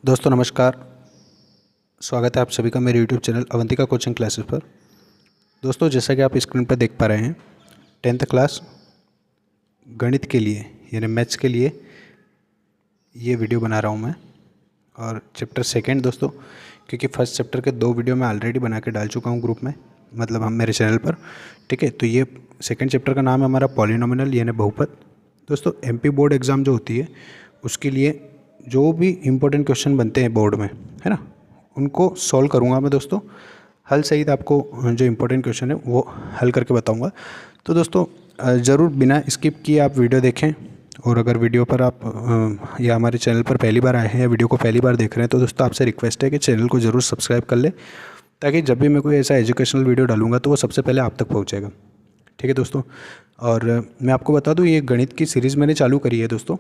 दोस्तों नमस्कार। स्वागत है आप सभी का मेरे YouTube channel Avantika coaching classes पर। दोस्तों जैसा कि आप स्क्रीन पर देख पा रहे हैं 10th क्लास गणित के लिए यानी मैथ्स के लिए ये वीडियो बना रहा हूँ मैं। और चैप्टर सेकंड दोस्तों, क्योंकि फर्स्ट चैप्टर के 2 वीडियो मैं ऑलरेडी बना के डाल चुका हूँ ग्रुप में, मतलब हम मेरे चैनल पर। ठीक है, तो ये सेकंड चैप्टर का नाम है हमारा पॉलिनोमिनल यानी बहुपद। दोस्तों MP बोर्ड एग्ज़ाम जो होती है उसके लिए जो भी इम्पोर्टेंट क्वेश्चन बनते हैं बोर्ड में, है ना, उनको सॉल्व करूँगा मैं दोस्तों। हल सहित आपको जो इम्पोर्टेंट क्वेश्चन है वो हल करके बताऊँगा। तो दोस्तों ज़रूर बिना स्किप किए आप वीडियो देखें। और अगर वीडियो पर आप या हमारे चैनल पर पहली बार आए हैं या वीडियो को पहली बार देख रहे हैं तो दोस्तों आपसे रिक्वेस्ट है कि चैनल को ज़रूर सब्सक्राइब कर ले, ताकि जब भी मैं कोई ऐसा एजुकेशनल वीडियो डालूंगा तो वो सबसे पहले आप तक पहुँचेगा। ठीक है दोस्तों, और मैं आपको बता दूँ ये गणित की सीरीज़ मैंने चालू करी है दोस्तों।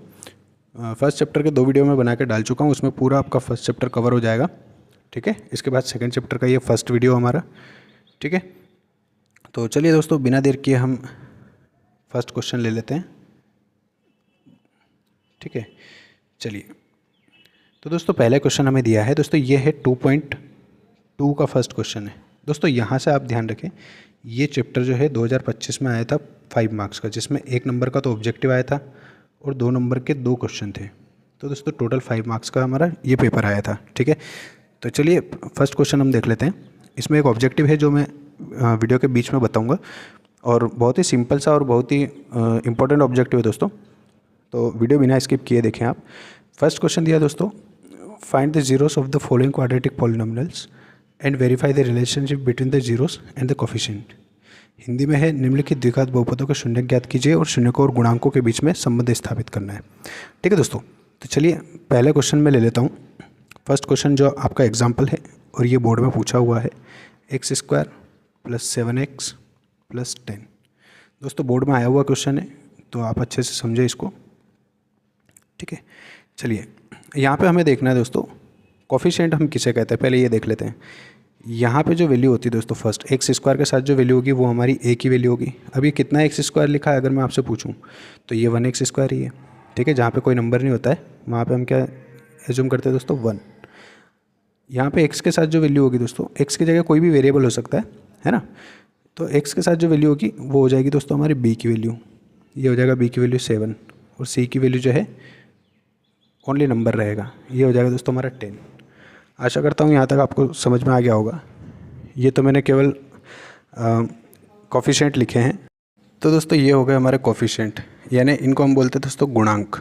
फर्स्ट चैप्टर के 2 वीडियो मैं बना के डाल चुका हूँ, उसमें पूरा आपका फर्स्ट चैप्टर कवर हो जाएगा। ठीक है, इसके बाद सेकंड चैप्टर का ये फर्स्ट वीडियो हमारा। ठीक है, तो चलिए दोस्तों बिना देर किए हम फर्स्ट क्वेश्चन ले लेते हैं। ठीक है, चलिए। तो दोस्तों पहले क्वेश्चन हमें दिया है दोस्तों, ये है 2.2 का फर्स्ट क्वेश्चन है। दोस्तों यहाँ से आप ध्यान रखें, ये चैप्टर जो है 2025 में आया था 5 मार्क्स का, जिसमें 1 नंबर का तो ऑब्जेक्टिव आया था और 2 नंबर के 2 क्वेश्चन थे। तो दोस्तों टोटल 5 मार्क्स का हमारा ये पेपर आया था। ठीक है, तो चलिए फर्स्ट क्वेश्चन हम देख लेते हैं। इसमें एक ऑब्जेक्टिव है जो मैं वीडियो के बीच में बताऊंगा, और बहुत ही सिंपल सा और बहुत ही इम्पोर्टेंट ऑब्जेक्टिव है दोस्तों। तो वीडियो बिना स्किप किए देखें आप। फर्स्ट क्वेश्चन दिया दोस्तों, find the zeros of the following quadratic polynomials and verify the relationship between the zeros and the coefficient. Hindi में है, निम्नलिखित द्विघात बहुपदों के शून्य ज्ञात कीजिए और शून्यकों और गुणांकों के बीच में संबंध स्थापित करना है। ठीक है दोस्तों, तो चलिए पहले क्वेश्चन में ले लेता हूँ। फर्स्ट क्वेश्चन जो आपका एग्जाम्पल है और ये बोर्ड में पूछा हुआ है, x² + 7x + 10। दोस्तों बोर्ड में आया हुआ क्वेश्चन है, तो आप अच्छे से समझे इसको। ठीक है, चलिए यहाँ पे हमें देखना है दोस्तों कोफिशिएंट हम किसे कहते हैं, पहले ये देख लेते हैं। यहाँ पे जो वैल्यू होती है दोस्तों, फर्स्ट x² के साथ जो वैल्यू होगी वो हमारी a की वैल्यू होगी। अब ये कितना x² लिखा है अगर मैं आपसे पूछूं तो ये 1x² ही है। ठीक है, जहाँ पे कोई नंबर नहीं होता है वहाँ पे हम क्या एज्यूम करते हैं दोस्तों, 1। यहाँ पे x के साथ जो वैल्यू होगी दोस्तों, x की जगह कोई भी वेरिएबल हो सकता है ना, तो x के साथ जो वैल्यू होगी वो हो जाएगी दोस्तों हमारी b की वैल्यू। ये हो जाएगा b की वैल्यू 7, और c की वैल्यू जो है ओनली नंबर रहेगा, ये हो जाएगा दोस्तों हमारा 10। आशा करता हूँ यहाँ तक आपको समझ में आ गया होगा। ये तो मैंने केवल कोफिशिएंट लिखे हैं। तो दोस्तों ये हो गए हमारे कोफिशिएंट, यानी इनको हम बोलते हैं दोस्तों गुणांक।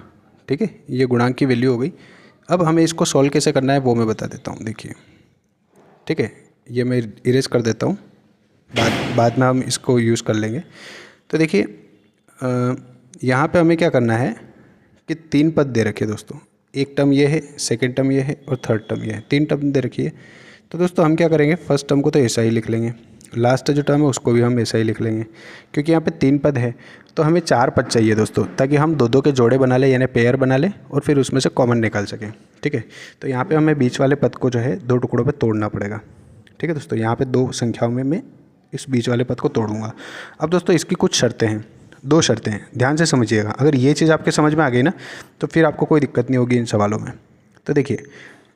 ठीक है, ये गुणांक की वैल्यू हो गई। अब हमें इसको सॉल्व कैसे करना है वो मैं बता देता हूँ, देखिए। ठीक है, ये मैं इरेज कर देता हूँ, बाद में हम इसको यूज़ कर लेंगे। तो देखिए यहाँ पे हमें क्या करना है कि 3 पद दे रखे दोस्तों, एक टर्म ये है, सेकंड टर्म ये है और थर्ड टर्म ये है, 3 टर्म दे रखी है। तो दोस्तों हम क्या करेंगे, फर्स्ट टर्म को तो ऐसा ही लिख लेंगे, लास्ट जो टर्म है उसको भी हम ऐसा ही लिख लेंगे। क्योंकि यहाँ पे 3 पद है तो हमें 4 पद चाहिए दोस्तों, ताकि हम 2-2 के जोड़े बना लें यानी पेयर बना लें और फिर उसमें से कॉमन निकाल सकें। ठीक है, तो यहाँ पे हमें बीच वाले पद को जो है 2 टुकड़ों पे तोड़ना पड़ेगा। ठीक है दोस्तों, यहाँ पे 2 संख्याओं में मैं इस बीच वाले पद को तोड़ूंगा। अब दोस्तों इसकी कुछ शर्तें हैं, 2 शर्तें हैं, ध्यान से समझिएगा। अगर ये चीज़ आपके समझ में आ गई ना तो फिर आपको कोई दिक्कत नहीं होगी इन सवालों में। तो देखिए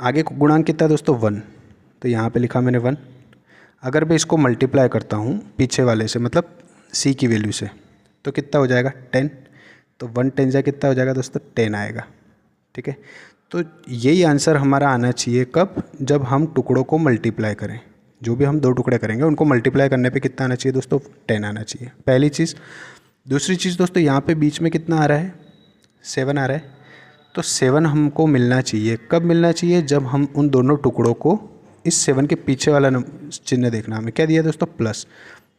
आगे गुणांक कितना है दोस्तों, 1, तो यहाँ पे लिखा मैंने 1। अगर मैं इसको मल्टीप्लाई करता हूँ पीछे वाले से, मतलब c की वैल्यू से, तो कितना हो जाएगा 10। तो 1 10 जा कितना हो जाएगा दोस्तों, 10 आएगा। ठीक है, तो यही आंसर हमारा आना चाहिए कब, जब हम टुकड़ों को मल्टीप्लाई करें। जो भी हम 2 टुकड़े करेंगे उनको मल्टीप्लाई करने पर कितना आना चाहिए दोस्तों, 10 आना चाहिए, पहली चीज़। दूसरी चीज़ दोस्तों, यहाँ पे बीच में कितना आ रहा है, 7 आ रहा है। तो 7 हमको मिलना चाहिए, कब मिलना चाहिए, जब हम उन दोनों टुकड़ों को, इस 7 के पीछे वाला चिन्ह देखना, हमें क्या दिया दोस्तों, प्लस,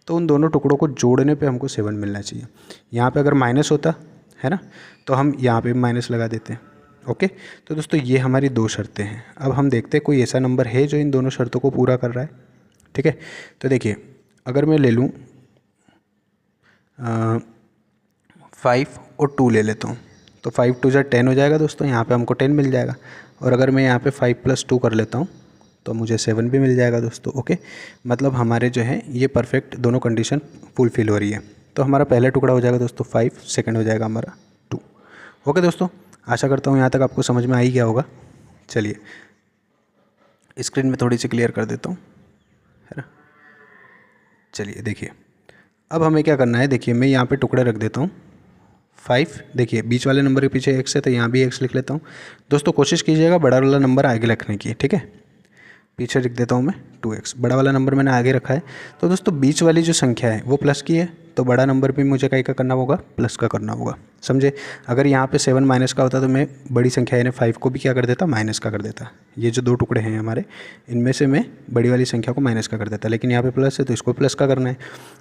तो उन दोनों टुकड़ों को जोड़ने पे हमको 7 मिलना चाहिए। यहाँ पे अगर माइनस होता है ना तो हम यहाँ पे माइनस लगा देते हैं। ओके, तो दोस्तों ये हमारी 2 शर्तें हैं। अब हम देखते हैं कोई ऐसा नंबर है जो इन दोनों शर्तों को पूरा कर रहा है। ठीक है, तो देखिए अगर मैं ले लूँ 5 और 2 ले लेता हूँ, तो 5 2 जा 10 हो जाएगा दोस्तों, यहाँ पे हमको 10 मिल जाएगा। और अगर मैं यहाँ पे 5 + 2 कर लेता हूँ तो मुझे 7 भी मिल जाएगा दोस्तों। ओके, मतलब हमारे जो है ये परफेक्ट दोनों कंडीशन फुलफिल हो रही है। तो हमारा पहला टुकड़ा हो जाएगा दोस्तों 5, सेकंड हो जाएगा हमारा 2। ओके दोस्तों, आशा करता हूँ यहाँ तक आपको समझ में आ ही गया होगा। चलिए स्क्रीन में थोड़ी सी क्लियर कर देता हूँ, है ना। चलिए देखिए, अब हमें क्या करना है, देखिए मैं यहाँ पे टुकड़े रख देता हूँ 5। देखिए बीच वाले नंबर के पीछे x है तो यहाँ भी x लिख लेता हूँ। दोस्तों कोशिश कीजिएगा बड़ा वाला नंबर आगे रखने की, ठीक है। पीछे लिख देता हूँ मैं 2x, बड़ा वाला नंबर मैंने आगे रखा है। तो दोस्तों बीच वाली जो संख्या है वो प्लस की है, तो बड़ा नंबर भी मुझे कहीं का करना होगा, प्लस का करना होगा, समझे। अगर यहाँ पे 7 माइनस का होता तो मैं बड़ी संख्या यानी 5 को भी क्या कर देता, माइनस का कर देता। ये जो 2 टुकड़े हैं हमारे, इनमें से मैं बड़ी वाली संख्या को माइनस का कर देता, लेकिन यहाँ पे प्लस है तो इसको प्लस का करना है।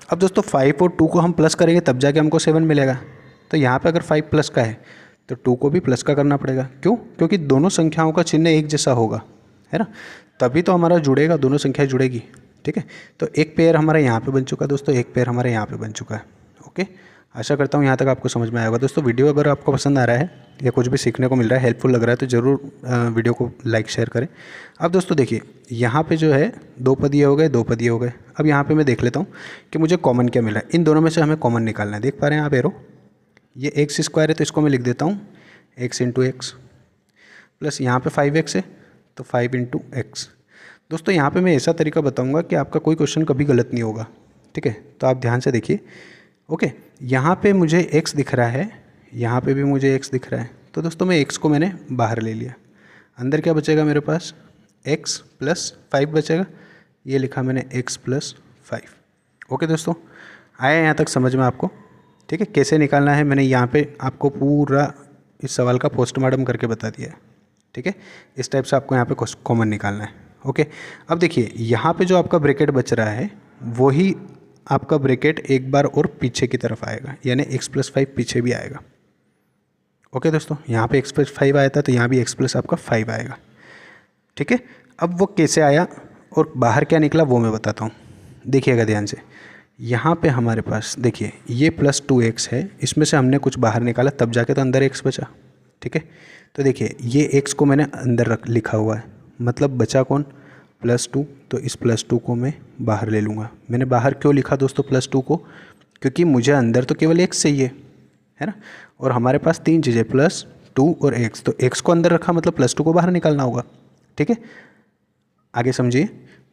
अब दोस्तों 5 और 2 को हम प्लस करेंगे तब जाके हमको 7 मिलेगा। तो यहाँ पर अगर 5 प्लस का है तो 2 को भी प्लस का करना पड़ेगा। क्यों? क्योंकि दोनों संख्याओं का चिन्ह एक जैसा होगा, है ना, तभी तो हमारा जुड़ेगा, दोनों संख्याएं जुड़ेगी, ठीक है। तो एक पेयर हमारा यहाँ पे बन चुका है दोस्तों, एक पेयर हमारे यहाँ पे बन चुका है। ओके, आशा करता हूँ यहाँ तक आपको समझ में आया होगा। दोस्तों वीडियो अगर आपको पसंद आ रहा है या कुछ भी सीखने को मिल रहा है, हेल्पफुल लग रहा है, तो ज़रूर वीडियो को लाइक शेयर करें। अब दोस्तों देखिए, यहाँ पे जो है 2 पद ये हो गए, 2 पद ये हो गए। अब यहाँ पे मैं देख लेता हूँ कि मुझे कॉमन क्या मिला है। इन दोनों में से हमें कॉमन निकालना है। देख पा रहे हैं आप एरो, ये एक्स स्क्वायर है तो इसको मैं लिख देता हूँ x इंटू एक्स, प्लस यहाँ पे 5x है तो 5 इंटू एक्स। दोस्तों यहाँ पे मैं ऐसा तरीका बताऊँगा कि आपका कोई क्वेश्चन कभी गलत नहीं होगा, ठीक है। तो आप ध्यान से देखिए। ओके, यहाँ पे मुझे x दिख रहा है, यहाँ पे भी मुझे x दिख रहा है, तो दोस्तों मैं x को मैंने बाहर ले लिया। अंदर क्या बचेगा मेरे पास, x प्लस 5 बचेगा। ये लिखा मैंने x प्लस 5। ओके दोस्तों, आया यहाँ तक समझ में आपको, ठीक है। कैसे निकालना है मैंने यहाँ पे आपको पूरा इस सवाल का पोस्टमार्टम करके बता दिया है, ठीक है। इस टाइप से आपको यहाँ पे कॉमन निकालना है। ओके, अब देखिए यहाँ पे जो आपका ब्रैकेट बच रहा है वही आपका ब्रैकेट एक बार और पीछे की तरफ आएगा, यानी x प्लस 5 पीछे भी आएगा। ओके दोस्तों, यहाँ पे x प्लस 5 आया था तो यहाँ भी x प्लस आपका 5 आएगा, ठीक है। अब वो कैसे आया और बाहर क्या निकला वो मैं बताता हूँ, देखिएगा ध्यान से। यहाँ पे हमारे पास देखिए ये प्लस 2x है, इसमें से हमने कुछ बाहर निकाला तब जाके तो अंदर x बचा, ठीक है। तो देखिए ये x को मैंने अंदर रख लिखा हुआ है, मतलब बचा कौन, +2। तो इस +2 को मैं बाहर ले लूँगा। मैंने बाहर क्यों लिखा दोस्तों +2 को, क्योंकि मुझे अंदर तो केवल x चाहिए, है ना, और हमारे पास 3 चीज़ें +2 और x, तो x को अंदर रखा मतलब +2 को बाहर निकालना होगा, ठीक है। आगे समझिए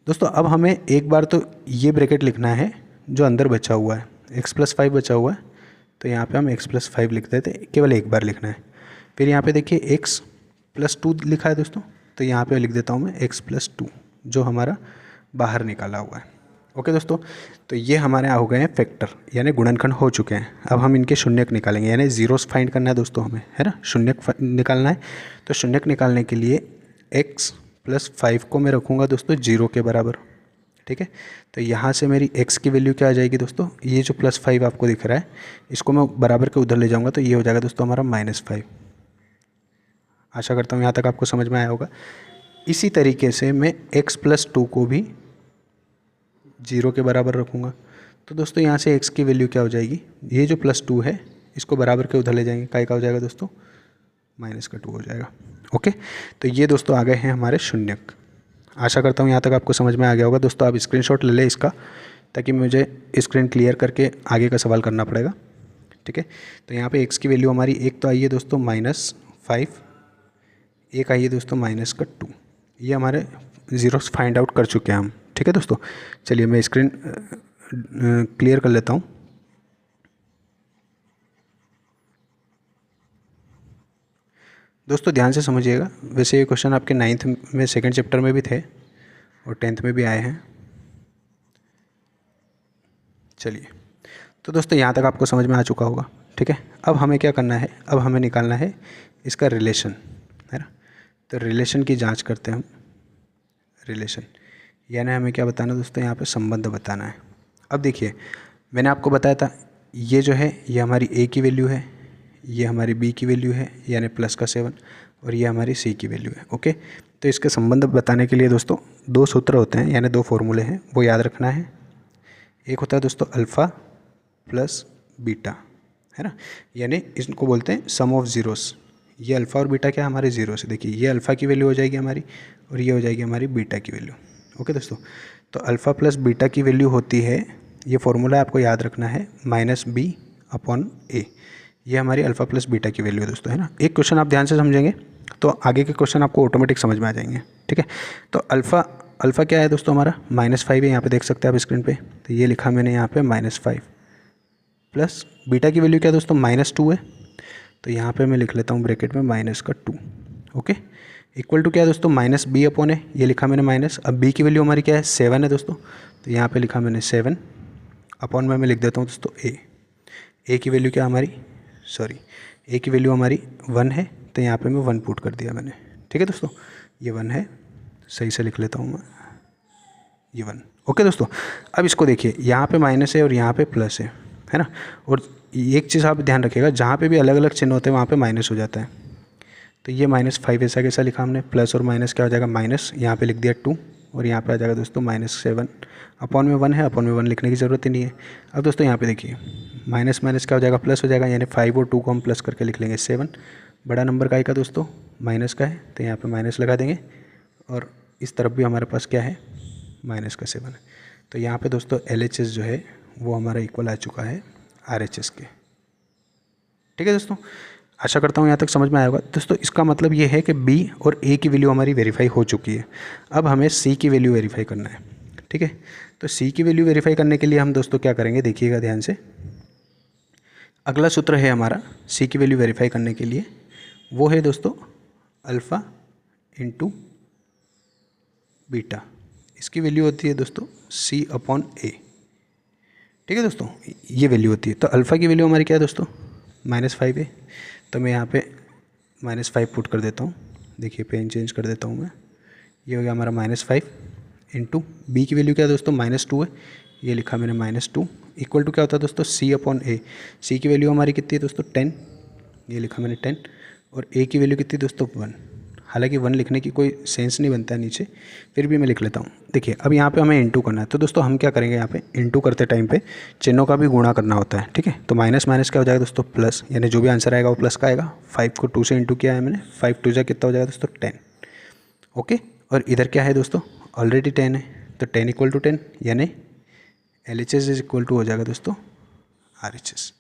दोस्तों। अब हमें एक बार तो ये ब्रैकेट लिखना है जो अंदर बचा हुआ है, x प्लस 5 बचा हुआ है, तो यहाँ पे हम x प्लस 5 लिख देते हैं, केवल एक बार लिखना है। फिर यहाँ पे देखिए x प्लस 2 लिखा है दोस्तों, तो यहाँ पे लिख देता हूँ मैं x प्लस 2 जो हमारा बाहर निकाला हुआ है। ओके दोस्तों, तो ये हमारे हो गए हैं फैक्टर, यानी गुणनखंड हो चुके हैं। अब हम इनके शून्यक निकालेंगे, यानी जीरोस फाइंड करना है दोस्तों हमें, है ना, शून्यक निकालना है। तो शून्यक निकालने के लिए x प्लस 5 को मैं रखूँगा दोस्तों 0 के बराबर, ठीक है। तो यहाँ से मेरी x की वैल्यू क्या आ जाएगी दोस्तों, ये जो +5 आपको दिख रहा है इसको मैं बराबर के उधर ले जाऊँगा तो ये हो जाएगा दोस्तों हमारा -5। आशा करता हूँ यहाँ तक आपको समझ में आया होगा। इसी तरीके से मैं x प्लस 2 को भी 0 के बराबर रखूँगा। तो दोस्तों यहाँ से x की वैल्यू क्या हो जाएगी, ये जो +2 है इसको बराबर के उधर ले जाएंगे, काय का हो जाएगा दोस्तों, -2 हो जाएगा। ओके, तो ये दोस्तों आ गए हैं हमारे शून्यक। आशा करता हूँ यहाँ तक आपको समझ में आ गया होगा। दोस्तों आप स्क्रीनशॉट ले लें इसका, ताकि मुझे स्क्रीन क्लियर करके आगे का सवाल करना पड़ेगा, ठीक है। तो यहाँ पे x की वैल्यू हमारी एक तो आई है दोस्तों -5, एक आई है दोस्तों -2। ये हमारे ज़ीरोस फाइंड आउट कर चुके हैं हम, ठीक है दोस्तों। चलिए मैं स्क्रीन क्लियर कर लेता हूँ। दोस्तों ध्यान से समझिएगा, वैसे ये क्वेश्चन आपके 9th में 2nd चैप्टर में भी थे और 10th में भी आए हैं। चलिए, तो दोस्तों यहाँ तक आपको समझ में आ चुका होगा, ठीक है। अब हमें क्या करना है, अब हमें निकालना है इसका रिलेशन, है ना। तो रिलेशन की जांच करते हैं हम। रिलेशन यानी हमें क्या बताना दोस्तों, यहाँ पे संबंध बताना है। अब देखिए मैंने आपको बताया था ये जो है ये हमारी a की वैल्यू है, ये हमारी b की वैल्यू है यानी +7, और ये हमारी c की वैल्यू है। ओके, तो इसके संबंध बताने के लिए दोस्तों 2 सूत्र होते हैं, यानी 2 फॉर्मूले हैं, वो याद रखना है। एक होता है दोस्तों अल्फ़ा प्लस बीटा, है ना, यानी इसको बोलते हैं सम ऑफ ज़ीरोस। ये अल्फ़ा और बीटा क्या हमारे ज़ीरो से, देखिए ये अल्फ़ा की वैल्यू हो जाएगी हमारी और ये हो जाएगी हमारी बीटा की वैल्यू। ओके दोस्तों, तो अल्फ़ा प्लस बीटा की वैल्यू होती है, ये फॉर्मूला आपको याद रखना है, -b/a। ये हमारी अल्फ़ा प्लस बीटा की वैल्यू है दोस्तों, है ना। एक क्वेश्चन आप ध्यान से समझेंगे, तो आगे के क्वेश्चन आपको ऑटोमेटिक समझ में आ जाएंगे, ठीक है। तो अल्फ़ा क्या है दोस्तों हमारा -5 है, यहाँ पे देख सकते हैं आप स्क्रीन पे। तो ये लिखा मैंने यहाँ पे -5 प्लस बीटा की वैल्यू क्या है दोस्तों -2 है, तो यहाँ पे मैं लिख लेता हूँ ब्रैकेट में -2, ओके। इक्वल टू क्या है दोस्तों -b/a, ये लिखा मैंने माइनस। अब b की वैल्यू हमारी क्या है 7 है दोस्तों, तो यहाँ पे लिखा मैंने 7 अपॉन में मैं लिख देता हूँ दोस्तों a की वैल्यू क्या हमारी a की वैल्यू हमारी 1 है, तो यहाँ पे मैं 1 पुट कर दिया मैंने, ठीक है दोस्तों। ये 1 है, सही से लिख लेता हूँ मैं, ये 1, ओके दोस्तों। अब इसको देखिए, यहाँ पे माइनस है और यहाँ पे प्लस है ना। और एक चीज़ आप ध्यान रखिएगा, जहाँ पे भी अलग अलग चिन्ह होते हैं वहाँ पे माइनस हो जाता है। तो ये -5 ऐसा कैसा लिखा हमने, प्लस और माइनस क्या हो जाएगा माइनस, यहाँ पे लिख दिया 2 और यहाँ पे आ जाएगा दोस्तों -7 अपॉन में 1 है, अपॉन में 1 लिखने की ज़रूरत ही नहीं है। अब दोस्तों यहाँ पे देखिए माइनस माइनस क्या हो जाएगा प्लस हो जाएगा, यानी 5 और 2 को हम प्लस करके लिख लेंगे 7। बड़ा नंबर का आएगा दोस्तों माइनस का है, तो यहाँ पे माइनस लगा देंगे और इस तरफ भी हमारे पास क्या है -7 है। तो यहाँ पे दोस्तों LHS जो है वो हमारा इक्वल आ चुका है RHS के, ठीक है दोस्तों। आशा करता हूँ यहाँ तक समझ में आया होगा दोस्तों। इसका मतलब ये है कि B और A की वैल्यू हमारी वेरीफाई हो चुकी है। अब हमें C की वैल्यू वेरीफाई करना है, ठीक है। तो C की वैल्यू वेरीफाई करने के लिए हम दोस्तों क्या करेंगे, देखिएगा ध्यान से। अगला सूत्र है हमारा C की वैल्यू वेरीफाई करने के लिए, वो है दोस्तों अल्फ़ा इंटू बीटा। इसकी वैल्यू होती है दोस्तों C/A, ठीक है दोस्तों, ये वैल्यू होती है। तो अल्फ़ा की वैल्यू हमारी क्या है दोस्तों -5 है, तो मैं यहाँ पे -5 पुट कर देता हूँ। देखिए पेन चेंज कर देता हूँ मैं, ये हो गया हमारा -5 इंटू बी की वैल्यू क्या है दोस्तों -2 है, ये लिखा मैंने -2 इक्वल टू क्या होता है दोस्तों C/A। C की वैल्यू हमारी कितनी है दोस्तों 10, ये लिखा मैंने 10, और A की वैल्यू कितनी दोस्तों 1। हालांकि 1 लिखने की कोई सेंस नहीं बनता है नीचे, फिर भी मैं लिख लेता हूँ। देखिए अब यहाँ पे हमें इंटू करना है, तो दोस्तों हम क्या करेंगे, यहाँ पे इंटू करते टाइम पे चिन्हों का भी गुणा करना होता है, ठीक है। तो माइनस माइनस क्या हो जाएगा दोस्तों प्लस, यानी जो भी आंसर आएगा वो प्लस का आएगा। 5 को 2 से इंटू किया है मैंने, 5 2 जा कितना हो जाएगा दोस्तों 10, ओके। और इधर क्या है दोस्तों ऑलरेडी 10 है, तो 10 इक्वल टू 10, यानी LHS इज इक्वल टू हो जाएगा दोस्तों RHS,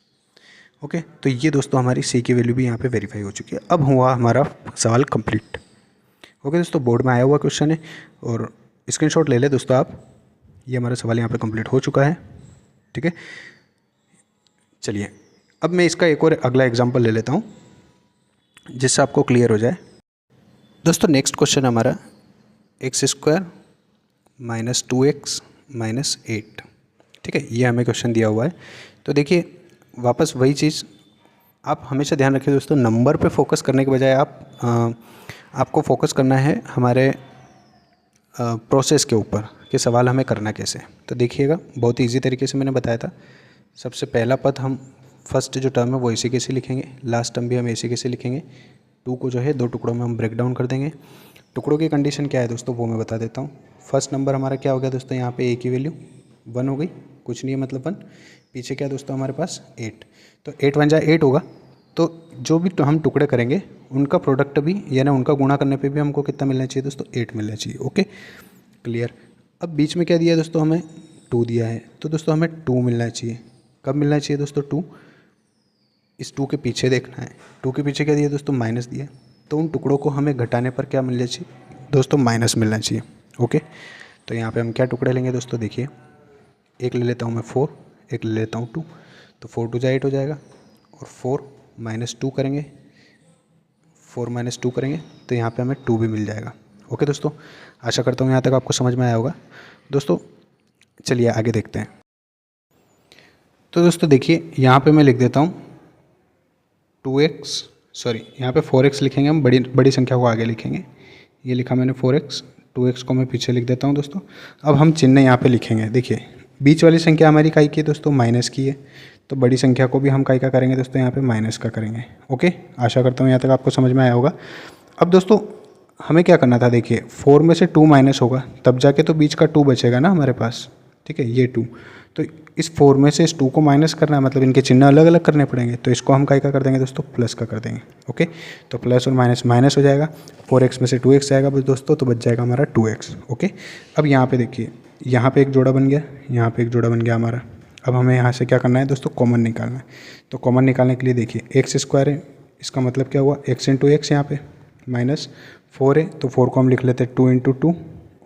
ओके। तो ये दोस्तों हमारी C की वैल्यू भी यहाँ पे वेरीफाई हो चुकी है। अब हुआ हमारा सवाल कंप्लीट, ओके दोस्तों। बोर्ड में आया हुआ क्वेश्चन है और स्क्रीनशॉट ले ले दोस्तों आप, ये हमारा सवाल यहाँ पे कंप्लीट हो चुका है, ठीक है। चलिए अब मैं इसका एक और अगला एग्जांपल ले लेता हूँ जिससे आपको क्लियर हो जाए। दोस्तों नेक्स्ट क्वेश्चन हमारा x² - 2x - 8, ठीक है, ये हमें क्वेश्चन दिया हुआ है। तो देखिए वापस वही चीज़, आप हमेशा ध्यान रखिए दोस्तों, नंबर पे फोकस करने के बजाय आपको फोकस करना है हमारे प्रोसेस के ऊपर कि सवाल हमें करना कैसे। तो देखिएगा बहुत ईजी तरीके से मैंने बताया था। सबसे पहला पद हम फर्स्ट जो टर्म है वो इसी कैसे लिखेंगे, लास्ट टर्म भी हम इसी कैसे लिखेंगे। 2 को जो है 2 टुकड़ों में हम ब्रेक डाउन कर देंगे। टुकड़ों की कंडीशन क्या है दोस्तों वो मैं बता देता हूँ। फर्स्ट नंबर हमारा क्या हो गया दोस्तों, यहाँ पे A की वैल्यू 1 हो गई, कुछ नहीं है मतलब 1। पीछे क्या दोस्तों हमारे पास 8, तो 8 1 जा 8 होगा। तो जो भी हम टुकड़े करेंगे उनका प्रोडक्ट भी, यानी उनका गुणा करने पे भी हमको कितना मिलना चाहिए दोस्तों 8 मिलना चाहिए, ओके क्लियर। अब बीच में क्या दिया है दोस्तों, हमें 2 दिया है, तो दोस्तों हमें 2 मिलना चाहिए। कब मिलना चाहिए दोस्तों 2, इस 2 के पीछे देखना है। 2 के पीछे क्या दिया दोस्तों माइनस दिया, तो उन टुकड़ों को हमें घटाने पर क्या मिलना चाहिए दोस्तों माइनस मिलना चाहिए, ओके। तो यहाँ पे हम क्या टुकड़े लेंगे दोस्तों, देखिए एक ले लेता हूँ मैं 4, एक ले लेता हूँ 2, तो 4 2 जा 8 हो जाएगा, और 4 - 2 करेंगे, 4 - 2 करेंगे तो यहाँ पे हमें 2 भी मिल जाएगा, ओके दोस्तों। आशा करता हूँ यहाँ तक आपको समझ में आया होगा दोस्तों। चलिए आगे देखते हैं। तो दोस्तों देखिए यहाँ पे मैं लिख देता हूँ 2x, सॉरी यहाँ पे 4x लिखेंगे हम, बड़ी संख्या को आगे लिखेंगे। ये लिखा मैंने 4x, 2x को मैं पीछे लिख देता हूँ दोस्तों। अब हम चिन्ह यहाँ पे लिखेंगे, देखिए बीच वाली संख्या हमारी काई की है दोस्तों माइनस की है, तो बड़ी संख्या को भी हम काई का करेंगे दोस्तों यहाँ पे माइनस का करेंगे, ओके। आशा करता हूँ यहाँ तक आपको समझ में आया होगा। अब दोस्तों हमें क्या करना था, देखिए 4 में से 2 माइनस होगा तब जाके तो बीच का 2 बचेगा ना हमारे पास, ठीक है, ये 2। तो इस 4 में से इस 2 को माइनस करना है, मतलब इनके चिन्ह अलग अलग करने पड़ेंगे, तो इसको हम का कर देंगे दोस्तों प्लस का कर देंगे, ओके। तो प्लस और माइनस माइनस हो जाएगा, 4x में से 2x जाएगा बस दोस्तों, तो बच जाएगा हमारा 2x, ओके। अब यहाँ पे देखिए, यहाँ पे एक जोड़ा बन गया, यहाँ पे एक जोड़ा बन गया हमारा। अब हमें यहाँ से क्या करना है दोस्तों, कॉमन निकालना है। तो कॉमन निकालने के लिए देखिए x² है, इसका मतलब क्या हुआ x × x यहाँ पे, माइनस 4 है तो 4 को हम लिख लेते हैं 2 इंटू 2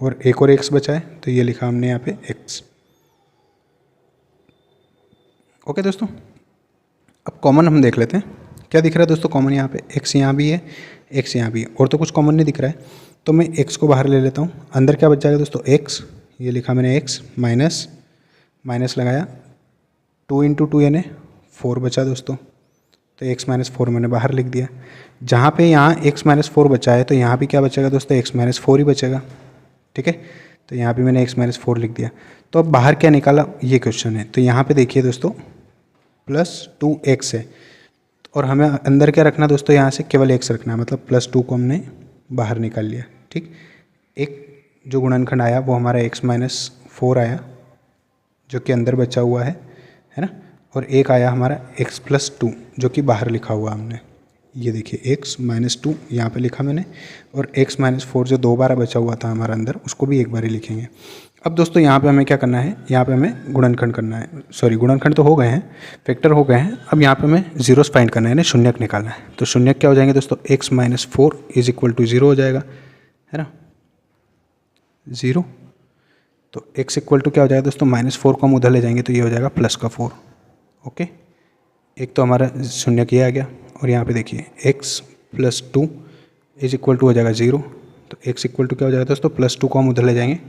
और एक और x बचा है तो ये लिखा हमने यहाँ पे x। ओके दोस्तों, अब कॉमन हम देख लेते हैं क्या दिख रहा है दोस्तों। कॉमन यहाँ पे x यहाँ भी है, x यहाँ भी है, और तो कुछ कॉमन नहीं दिख रहा है तो मैं x को बाहर ले लेता हूँ। अंदर क्या बच जाएगा दोस्तों x, ये लिखा मैंने x माइनस माइनस लगाया 2 इंटू 2 यानी 4 बचा दोस्तों, तो x माइनस 4 मैंने बाहर लिख दिया। जहाँ पे यहाँ x माइनस 4 बचा है तो यहाँ भी क्या बचेगा दोस्तों, x माइनस 4 ही बचेगा। ठीक है, तो यहाँ भी मैंने x माइनस 4 लिख दिया। तो अब बाहर क्या निकाला ये क्वेश्चन है, तो यहाँ पे देखिए दोस्तों प्लस 2x है और हमें अंदर क्या रखना दोस्तों, यहाँ से केवल x रखना है, मतलब प्लस 2 को हमने बाहर निकाल लिया। ठीक, एक जो गुणनखंड आया वो हमारा x माइनस 4 आया जो कि अंदर बचा हुआ है ना, और एक आया हमारा x प्लस 2 जो कि बाहर लिखा हुआ हमने। ये देखिए x माइनस 2 यहाँ पर लिखा मैंने, और x माइनस 4 जो 2 बार बचा हुआ था हमारा अंदर उसको भी एक बार ही लिखेंगे। अब दोस्तों यहाँ पे हमें क्या करना है, यहाँ पे हमें गुणनखंड करना है, सॉरी गुणनखंड तो हो गए हैं, फैक्टर हो गए हैं। अब यहाँ पे हमें जीरोस फाइंड करना है, यानी शून्यक निकालना है। तो शून्यक क्या हो जाएंगे दोस्तों, x minus 4 is equal to 0 हो जाएगा, है ना, 0। तो x इक्वल टू क्या हो जाएगा दोस्तों, माइनस 4 को हम उधर ले जाएंगे तो ये हो जाएगा प्लस का 4। ओके, एक तो हमारा शून्यक ये आ गया, और यहाँ पे देखिए x plus 2 is equal to हो जाएगा 0। तो x इक्वल टू क्या हो जाएगा दोस्तों, प्लस 2 को हम उधर ले जाएंगे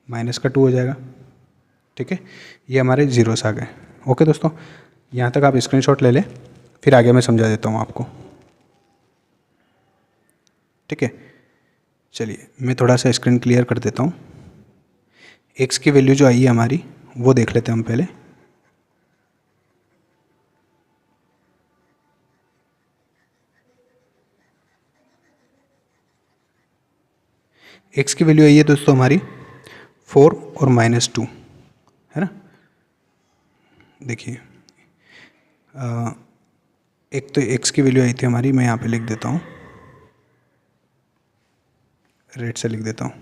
माइनस का 2 हो जाएगा। ठीक है, ये हमारे जीरोस आ गए। ओके दोस्तों, यहाँ तक आप स्क्रीनशॉट ले लें, फिर आगे मैं समझा देता हूँ आपको। ठीक है, चलिए मैं थोड़ा सा स्क्रीन क्लियर कर देता हूँ। x की वैल्यू जो आई है हमारी वो देख लेते हैं हम पहले। x की वैल्यू आई है दोस्तों हमारी 4 और माइनस 2, है ना। देखिए एक तो x की वैल्यू आई थी हमारी, मैं यहाँ पे लिख देता हूँ, रेड से लिख देता हूँ।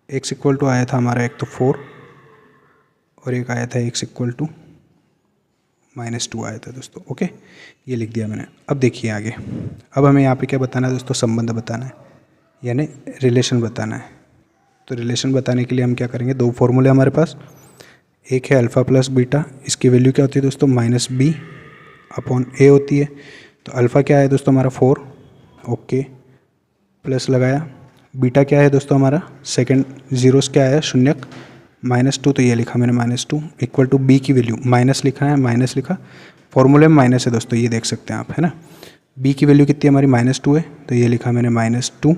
x इक्वल टू आया था हमारा एक तो 4 और एक आया था x इक्वल टू माइनस 2 आया था दोस्तों। ओके, ये लिख दिया मैंने। अब देखिए आगे, अब हमें यहाँ पे क्या बताना है दोस्तों, संबंध बताना है, यानी रिलेशन बताना है। तो रिलेशन बताने के लिए हम क्या करेंगे, दो फॉर्मूले हमारे पास, एक है अल्फ़ा प्लस बीटा, इसकी वैल्यू क्या होती है दोस्तों, माइनस बी अपॉन ए होती है। तो अल्फ़ा क्या है दोस्तों हमारा 4, ओके, प्लस लगाया, बीटा क्या है दोस्तों हमारा सेकंड जीरोस क्या है शून्यक माइनस 2, तो ये लिखा मैंने माइनस 2 इक्वल टू बी की वैल्यू माइनस लिखा है, माइनस लिखा, फॉर्मूले में माइनस है दोस्तों, ये देख सकते हैं आप, है ना। बी की वैल्यू कितनी है हमारी माइनस 2 है, तो ये लिखा मैंने माइनस 2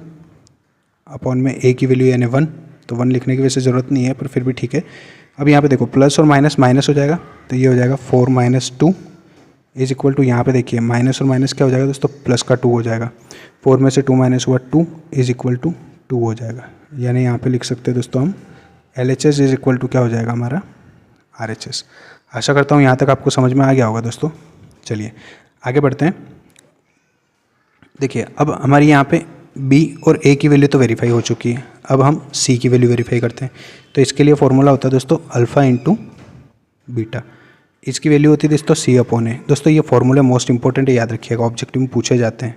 अपॉन में ए की वैल्यू यानी 1, तो 1 लिखने की वैसे ज़रूरत नहीं है पर फिर भी ठीक है। अब यहाँ पे देखो प्लस और माइनस माइनस हो जाएगा, तो ये हो जाएगा 4 माइनस 2 इज इक्वल टू, यहाँ पे देखिए माइनस और माइनस क्या हो जाएगा दोस्तों, प्लस का 2 हो जाएगा। 4 में से 2 माइनस हुआ 2 इज इक्वल टू 2 हो जाएगा। यानी यहाँ पे लिख सकते हैं दोस्तों हम LHS इज इक्वल टू क्या हो जाएगा हमारा RHS। आशा करता हूँ यहाँ तक आपको समझ में आ गया होगा दोस्तों। चलिए आगे बढ़ते हैं। देखिए अब हमारी यहाँ पे B और A की वैल्यू तो वेरीफाई हो चुकी है, अब हम C की वैल्यू वेरीफाई करते हैं। तो इसके लिए फॉर्मूला होता है दोस्तों अल्फ़ा इंटू बीटा, इसकी वैल्यू होती है दोस्तों C अपॉन ए। दोस्तों ये फॉर्मूले मोस्ट इंपॉर्टेंट है, याद रखिएगा, ऑब्जेक्टिव में पूछे जाते हैं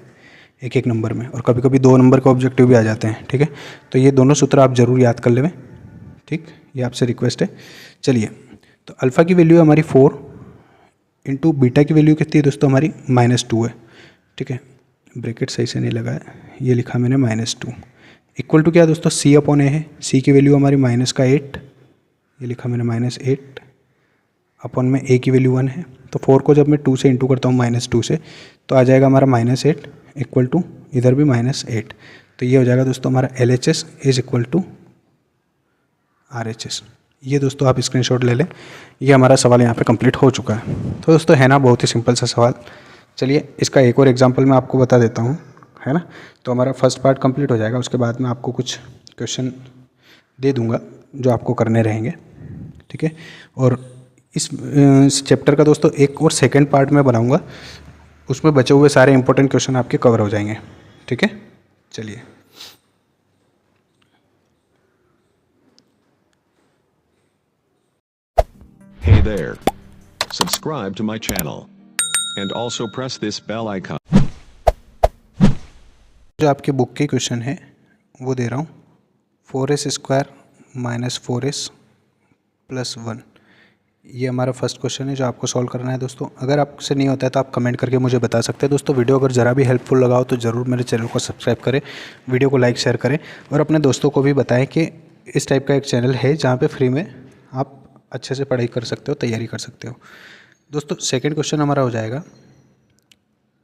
एक एक नंबर में, और कभी कभी 2 नंबर के ऑब्जेक्टिव भी आ जाते हैं। ठीक है, तो ये दोनों सूत्र आप जरूर याद कर लें, ठीक, ये आपसे रिक्वेस्ट है। चलिए, तो अल्फ़ा की वैल्यू हमारी 4 इंटू बीटा की वैल्यू कितनी है दोस्तों हमारी माइनस 2 है। ठीक है, ब्रैकेट सही से नहीं लगा है, ये लिखा मैंने माइनस 2 इक्वल टू क्या दोस्तों C अपॉन ए है। C की वैल्यू हमारी माइनस का 8, ये लिखा मैंने माइनस 8 अपॉन में A की वैल्यू 1 है। तो 4 को जब मैं 2 से इंटू करता हूँ माइनस 2 से, तो आ जाएगा हमारा माइनस 8 इक्वल टू इधर भी माइनस 8। तो ये हो जाएगा दोस्तों हमारा LHS is equal to RHS। ये दोस्तों आप स्क्रीनशॉट ले लें, ये हमारा सवाल यहाँ पे कंप्लीट हो चुका है। तो दोस्तों है ना बहुत ही सिंपल सा सवाल। चलिए इसका एक और एग्जांपल मैं आपको बता देता हूँ, है ना। तो हमारा फर्स्ट पार्ट कंप्लीट हो जाएगा, उसके बाद मैं आपको कुछ क्वेश्चन दे दूँगा जो आपको करने रहेंगे। ठीक है, और इस चैप्टर का दोस्तों एक और सेकेंड पार्ट में बनाऊँगा, उसमें बचे हुए सारे इंपॉर्टेंट क्वेश्चन आपके कवर हो जाएंगे। ठीक है, चलिए Hey there. Subscribe to my channel. And also press this bell icon. जो आपके बुक के क्वेश्चन है वो दे रहा हूँ, 4s² - 4s + 1। ये हमारा फर्स्ट क्वेश्चन है जो आपको सॉल्व करना है दोस्तों। अगर आपसे नहीं होता है तो आप कमेंट करके मुझे बता सकते हैं दोस्तों। वीडियो अगर ज़रा भी हेल्पफुल लगा हो तो ज़रूर मेरे चैनल को सब्सक्राइब करें, वीडियो को लाइक शेयर करें और अपने दोस्तों को भी बताएं कि इस टाइप का एक चैनल है जहाँ पे फ्री में आप अच्छे से पढ़ाई कर सकते हो, तैयारी कर सकते हो। दोस्तों सेकेंड क्वेश्चन हमारा हो जाएगा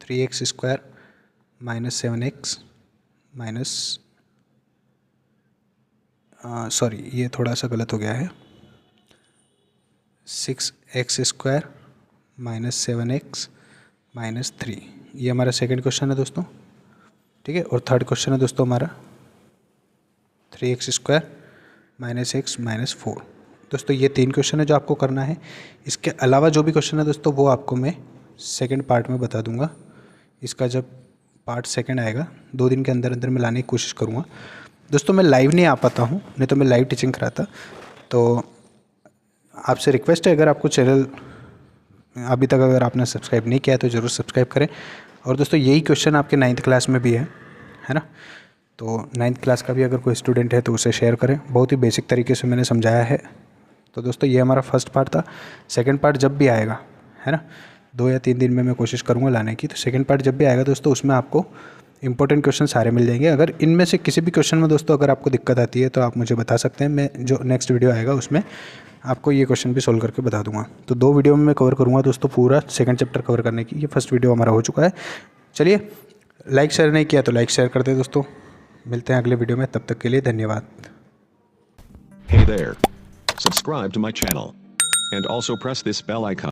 3x² - 7x सॉरी ये थोड़ा सा गलत हो गया है, 6x² - 7x - 3। ये हमारा सेकंड क्वेश्चन है दोस्तों, ठीक है। और थर्ड क्वेश्चन है दोस्तों हमारा 3x² - x - 4। दोस्तों ये 3 क्वेश्चन है जो आपको करना है। इसके अलावा जो भी क्वेश्चन है दोस्तों वो आपको मैं सेकंड पार्ट में बता दूंगा। इसका जब पार्ट सेकंड आएगा 2 दिन के अंदर अंदर मैं लाने की कोशिश करूँगा दोस्तों। मैं लाइव नहीं आ पाता हूँ, नहीं तो मैं लाइव टीचिंग कराता। तो आपसे रिक्वेस्ट है, अगर आपको चैनल अभी तक अगर आपने सब्सक्राइब नहीं किया है तो ज़रूर सब्सक्राइब करें। और दोस्तों यही क्वेश्चन आपके 9th क्लास में भी है ना। तो 9th क्लास का भी अगर कोई स्टूडेंट है तो उसे शेयर करें। बहुत ही बेसिक तरीके से मैंने समझाया है। तो दोस्तों ये हमारा फर्स्ट पार्ट था। सेकंड पार्ट जब भी आएगा, है ना, 2 या 3 दिन में मैं कोशिश करूँगा लाने की। तो सेकंड पार्ट जब भी आएगा दोस्तों उसमें आपको इंपॉर्टेंट क्वेश्चन सारे मिल जाएंगे। अगर इनमें से किसी भी क्वेश्चन में दोस्तों अगर आपको दिक्कत आती है तो आप मुझे बता सकते हैं। मैं जो नेक्स्ट वीडियो आएगा उसमें आपको ये क्वेश्चन भी सोल्व करके बता दूंगा। तो 2 वीडियो में मैं कवर करूँगा दोस्तों पूरा सेकंड चैप्टर कवर करने की। ये फर्स्ट वीडियो हमारा हो चुका है। चलिए, लाइक शेयर नहीं किया तो लाइक शेयर कर दे दोस्तों। मिलते हैं अगले वीडियो में, तब तक के लिए धन्यवाद। Hey there. Subscribe to my channel. And also press this bell icon.